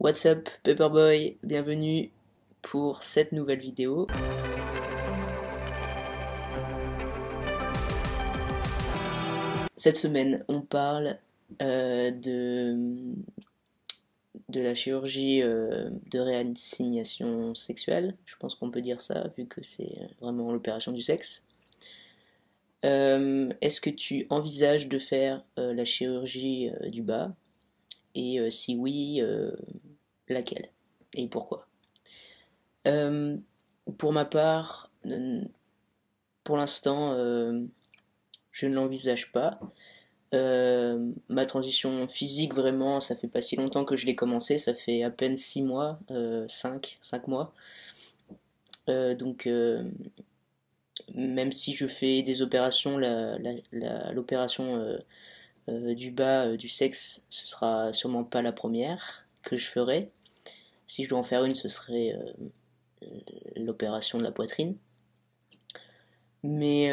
What's up Paperboy, bienvenue pour cette nouvelle vidéo. Cette semaine on parle de la chirurgie de réassignation sexuelle, je pense qu'on peut dire ça vu que c'est vraiment l'opération du sexe. Est-ce que tu envisages de faire la chirurgie du bas? Et si oui, laquelle? Et pourquoi? Euh, pour ma part, pour l'instant, je ne l'envisage pas. Ma transition physique, vraiment, ça fait pas si longtemps que je l'ai commencé, ça fait à peine 6 mois, 5 mois. Donc, même si je fais des opérations, l'opération du bas du sexe, ce sera sûrement pas la première que je ferai. Si je dois en faire une, ce serait l'opération de la poitrine. Mais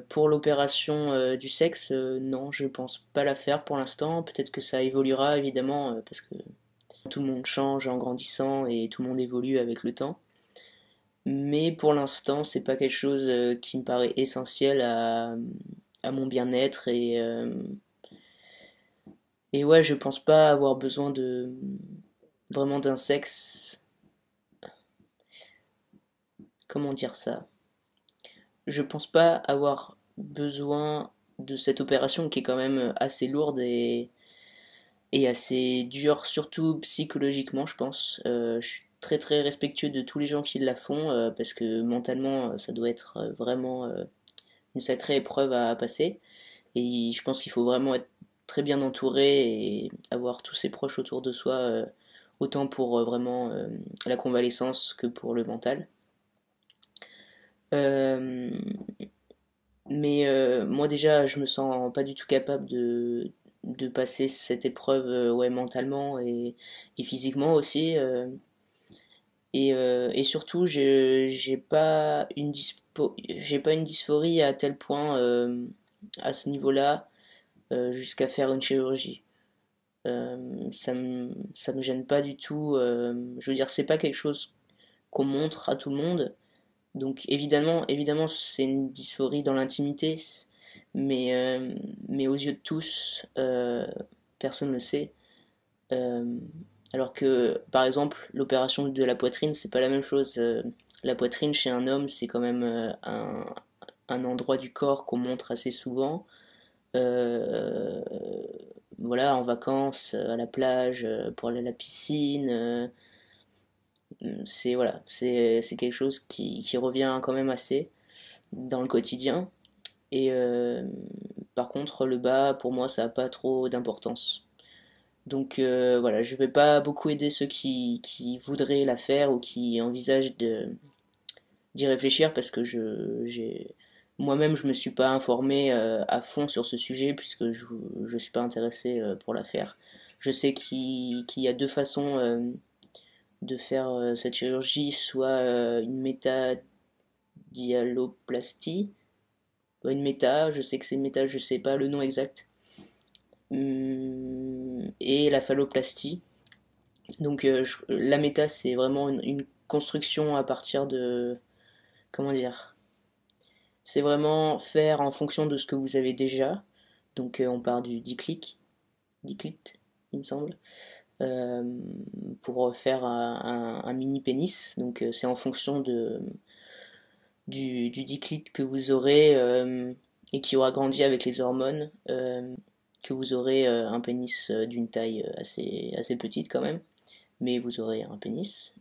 pour l'opération du sexe, non, je pense pas la faire pour l'instant. Peut-être que ça évoluera évidemment, parce que tout le monde change en grandissant et tout le monde évolue avec le temps. Mais pour l'instant, c'est pas quelque chose qui me paraît essentiel à mon bien-être et ouais, je pense pas avoir besoin de vraiment d'un sexe. Comment dire ça? Je pense pas avoir besoin de cette opération qui est quand même assez lourde et assez dure, surtout psychologiquement, je pense. Je suis très très respectueux de tous les gens qui la font parce que mentalement, ça doit être vraiment une sacrée épreuve à passer. Et je pense qu'il faut vraiment être très bien entouré et avoir tous ses proches autour de soi, autant pour vraiment la convalescence que pour le mental. Euh, Mais moi déjà, je me sens pas du tout capable de passer cette épreuve ouais, mentalement et physiquement aussi. Et surtout, j'ai pas une dysphorie à tel point à ce niveau-là jusqu'à faire une chirurgie. Ça me gêne pas du tout. Je veux dire, c'est pas quelque chose qu'on montre à tout le monde. Donc évidemment, c'est une dysphorie dans l'intimité, mais aux yeux de tous, personne ne le sait. Euh, alors que, par exemple, l'opération de la poitrine, c'est pas la même chose. La poitrine chez un homme, c'est quand même un endroit du corps qu'on montre assez souvent. Euh, voilà, en vacances, à la plage, pour aller à la piscine. C'est voilà, c'est quelque chose qui revient quand même assez dans le quotidien. Et par contre, le bas, pour moi, ça n'a pas trop d'importance. Donc voilà, je vais pas beaucoup aider ceux qui voudraient la faire ou qui envisagent d'y réfléchir parce que moi-même je me suis pas informé à fond sur ce sujet puisque je suis pas intéressé pour la faire. Je sais qu'il y a deux façons de faire cette chirurgie, soit une métadialoplastie, une méta, je sais que c'est une méta, je sais pas le nom exact, et la phalloplastie. Donc la méta c'est vraiment une construction à partir de, comment dire, c'est vraiment faire en fonction de ce que vous avez déjà. Donc on part du diclit, il me semble, euh, pour faire un mini pénis. Donc c'est en fonction du diclit que vous aurez et qui aura grandi avec les hormones, que vous aurez un pénis d'une taille assez petite quand même, mais vous aurez un pénis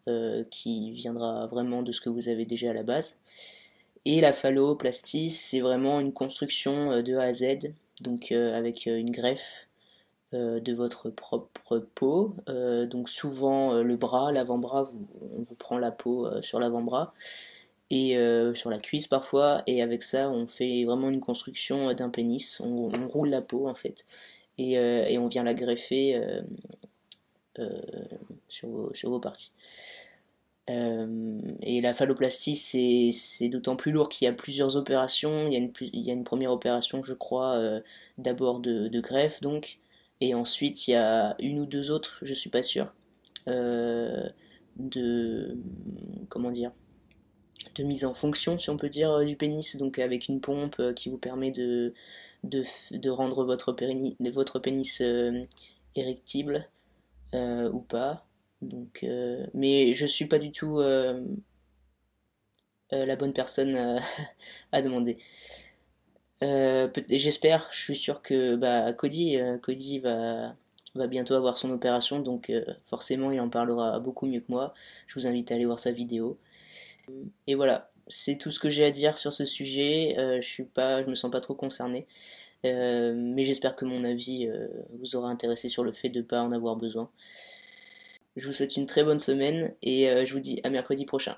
qui viendra vraiment de ce que vous avez déjà à la base. Et la phalloplastie, c'est vraiment une construction de A à Z, donc avec une greffe de votre propre peau. Donc souvent le bras, l'avant-bras, on vous prend la peau sur l'avant-bras et sur la cuisse parfois, et avec ça on fait vraiment une construction d'un pénis, on roule la peau en fait, et on vient la greffer euh, sur vos parties. Et la phalloplastie, c'est d'autant plus lourd qu'il y a plusieurs opérations. Il y a une première opération, je crois, d'abord de greffe, donc, et ensuite il y a une ou deux autres, je suis pas sûr. de comment dire, de mise en fonction, si on peut dire, du pénis, donc avec une pompe qui vous permet de rendre votre pénis érectible ou pas. Donc, mais je suis pas du tout la bonne personne à demander. J'espère, je suis sûr que bah, Cody va bientôt avoir son opération, donc forcément il en parlera beaucoup mieux que moi. Je vous invite à aller voir sa vidéo. Et voilà, c'est tout ce que j'ai à dire sur ce sujet. Je me sens pas trop concerné, mais j'espère que mon avis vous aura intéressé sur le fait de ne pas en avoir besoin. Je vous souhaite une très bonne semaine et je vous dis à mercredi prochain.